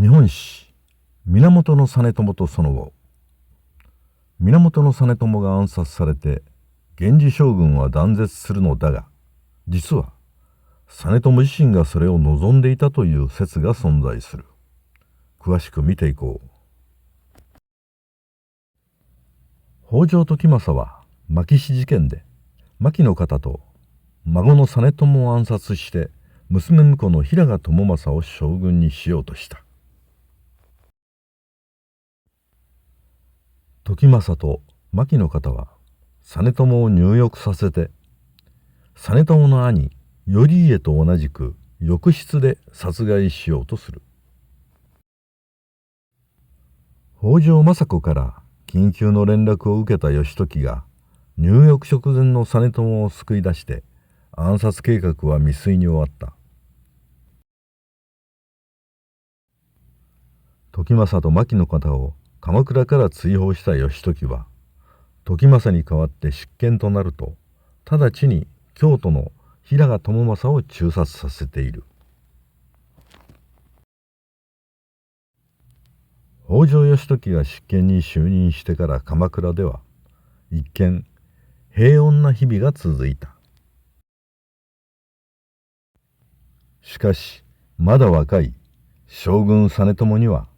日本史源実朝とその後。源実朝が暗殺されて源氏将軍は断絶するのだが、実は実朝自身がそれを望んでいたという説が存在する。詳しく見ていこう。北条時政は牧氏事件で牧の方と孫の実朝を暗殺して娘婿の平賀朝雅を将軍にしようとした。時政と牧の方は実朝を入浴させて、実朝の兄頼家と同じく浴室で殺害しようとする。北条政子から緊急の連絡を受けた義時が入浴直前の実朝を救い出して暗殺計画は未遂に終わった。時政と牧の方を鎌倉から追放した義時は、時政に代わって執権となると直ちに京都の平賀朝雅を誅殺させている。北条義時が執権に就任してから鎌倉では一見平穏な日々が続いた。しかしまだ若い将軍実朝には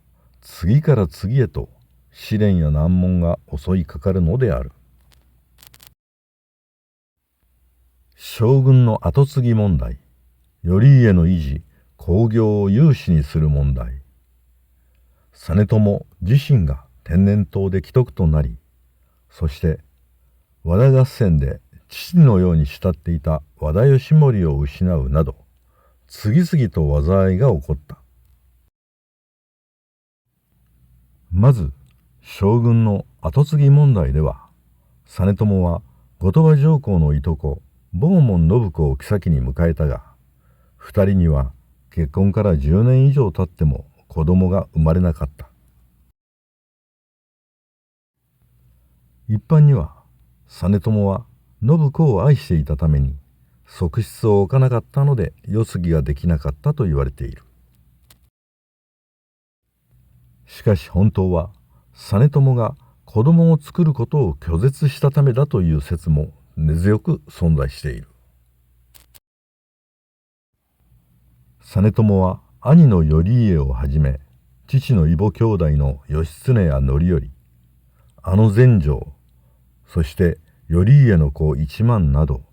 次から次へと試練や難問が襲いかかるのである。将軍の跡継ぎ問題、頼家の維持・興行を有志にする問題、実朝自身が天然痘で危篤となり、そして和田合戦で父のように慕っていた和田義盛を失うなど、次々と災いが起こった。まず将軍の跡継ぎ問題では、実朝は後鳥羽上皇のいとこ坊門信子を后に迎えたが、二人には結婚から10年以上経っても子供が生まれなかった。一般には実朝は信子を愛していたために側室を置かなかったので世継ぎができなかったと言われている。しかし本当は実朝が子供を作ることを拒絶したためだという説も根強く存在している。実朝は兄の頼家をはじめ、父の異母兄弟の義経や範頼、全成、そして頼家の子一万など、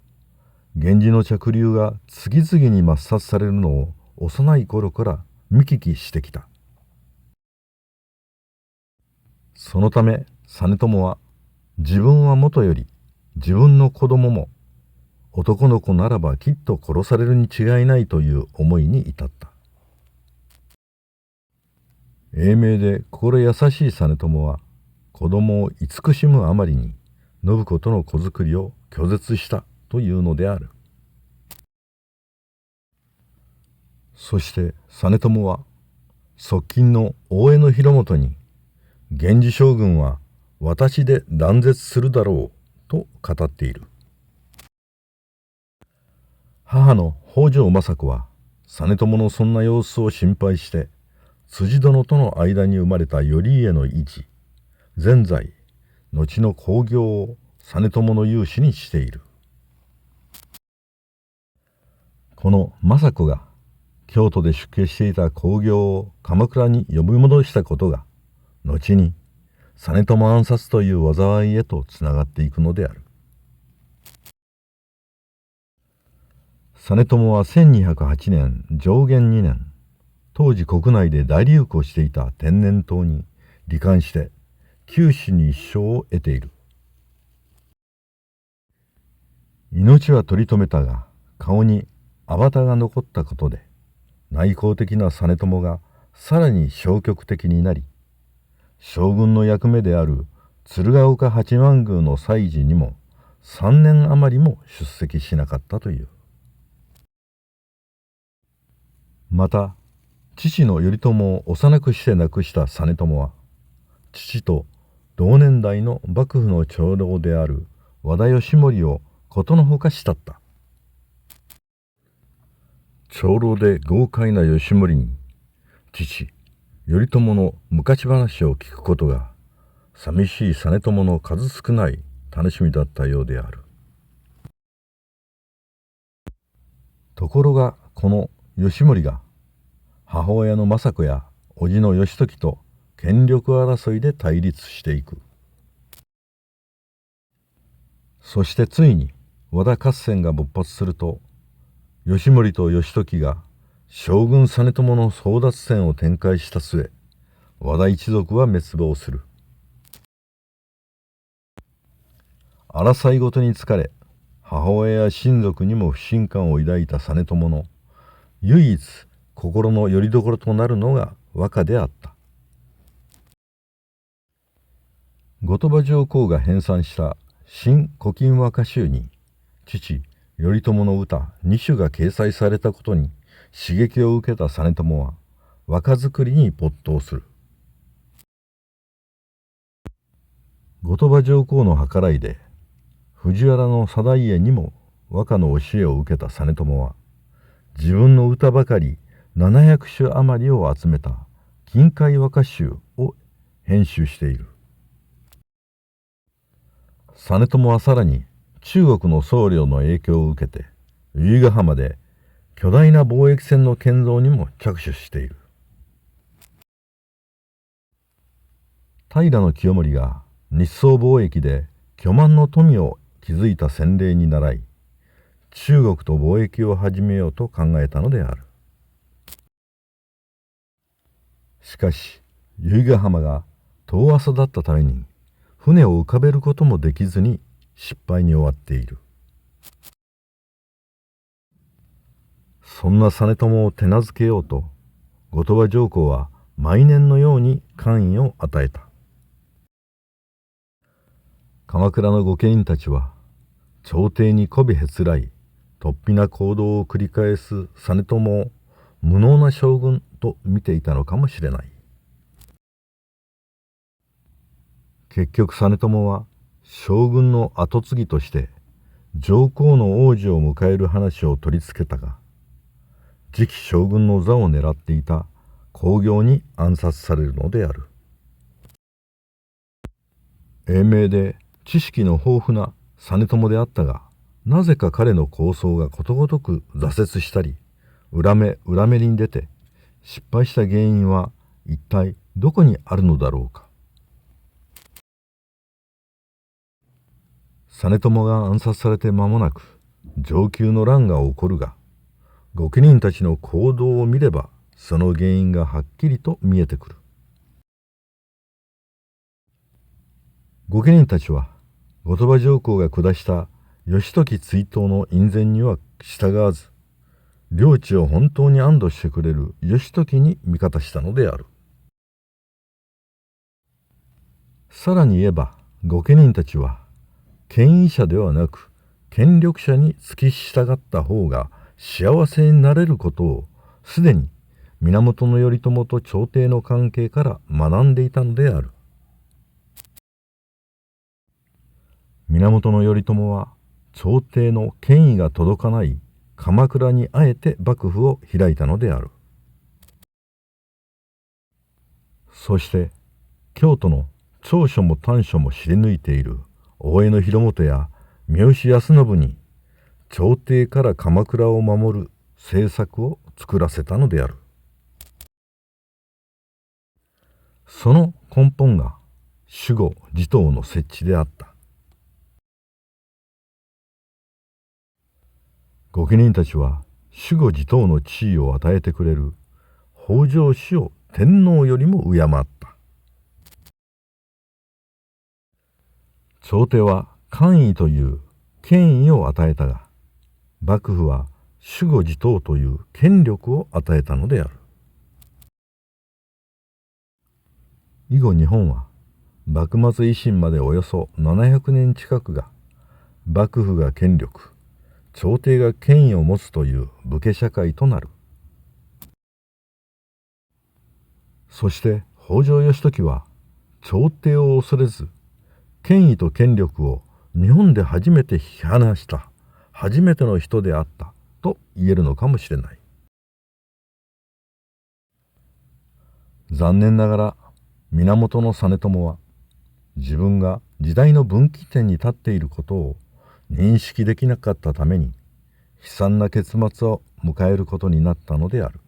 源氏の嫡流が次々に抹殺されるのを幼い頃から見聞きしてきた。そのため実朝は、自分はもとより自分の子供も男の子ならばきっと殺されるに違いないという思いに至った。英明で心優しい実朝は、子供を慈しむあまりに信子との子作りを拒絶したというのである。そして実朝は側近の大江広元に、源氏将軍は私で断絶するだろうと語っている。母の北条政子は実朝のそんな様子を心配して、辻殿との間に生まれた頼家の維持、善在、後の興行を実朝の有志にしている。この政子が京都で出家していた興行を鎌倉に呼び戻したことが、後に実朝暗殺という災いへとつながっていくのである。実朝は1208年承元2年、当時国内で大流行していた天然痘に罹患して九死に一生を得ている。命は取り留めたが、顔にあばたが残ったことで、内向的な実朝がさらに消極的になり、将軍の役目である鶴岡八幡宮の祭事にも3年余りも出席しなかったという。また父の頼朝を幼くして亡くした実朝は、父と同年代の幕府の長老である和田義盛をことのほか慕った。長老で豪快な義盛に、父頼朝の昔話を聞くことが寂しい実朝の数少ない楽しみだったようである。ところがこの義盛が母親の政子や叔父の義時と権力争いで対立していく。そしてついに和田合戦が勃発すると、義盛と義時が将軍実朝の争奪戦を展開した末、和田一族は滅亡する。争いごとに疲れ、母親や親族にも不信感を抱いた実朝の唯一心の拠り所となるのが和歌であった。後鳥羽上皇が編纂した新古今和歌集に、父頼朝の歌2首が掲載されたことに刺激を受けた実朝は和歌作りに没頭する。後鳥羽上皇の計らいで藤原定家にも和歌の教えを受けた実朝は、自分の歌ばかり700首余りを集めた近海和歌集を編集している。実朝はさらに中国の僧侶の影響を受けて、由比ヶ浜で巨大な貿易船の建造にも着手している。平清盛が日宋貿易で巨万の富を築いた先例に倣い、中国と貿易を始めようと考えたのである。しかし由比ヶ浜が遠浅だったために船を浮かべることもできずに失敗に終わっている。そんな実朝を手なずけようと、後鳥羽上皇は毎年のように官位を与えた。鎌倉の御家人たちは朝廷に媚びへつらい突飛な行動を繰り返す実朝を無能な将軍と見ていたのかもしれない。結局実朝は将軍の跡継ぎとして上皇の王子を迎える話を取り付けたが、次期将軍の座を狙っていた公暁に暗殺されるのである。英明で知識の豊富な実朝であったが、なぜか彼の構想がことごとく挫折したり、裏目に出て失敗した原因は一体どこにあるのだろうか。実朝が暗殺されて間もなく承久の乱が起こるが、御家人たちの行動を見ればその原因がはっきりと見えてくる。御家人たちは後鳥羽上皇が下した義時追討の院宣には従わず、領地を本当に安堵してくれる義時に味方したのである。さらに言えば御家人たちは権威者ではなく権力者に付き従った方が幸せになれることをすでに源頼朝と朝廷の関係から学んでいたのである。源頼朝は朝廷の権威が届かない鎌倉にあえて幕府を開いたのである。そして京都の長所も短所も知り抜いている大江広元や三好康信に朝廷から鎌倉を守る政策を作らせたのである。その根本が守護地頭の設置であった。御家人たちは守護地頭の地位を与えてくれる北条氏を天皇よりも敬った。朝廷は官位という権威を与えたが、幕府は守護地頭という権力を与えたのである。以後日本は幕末維新までおよそ700年近くが幕府が権力、朝廷が権威を持つという武家社会となる。そして北条義時は朝廷を恐れず権威と権力を日本で初めて批判した初めての人であったと言えるのかもしれない。残念ながら源実朝は自分が時代の分岐点に立っていることを認識できなかったために悲惨な結末を迎えることになったのである。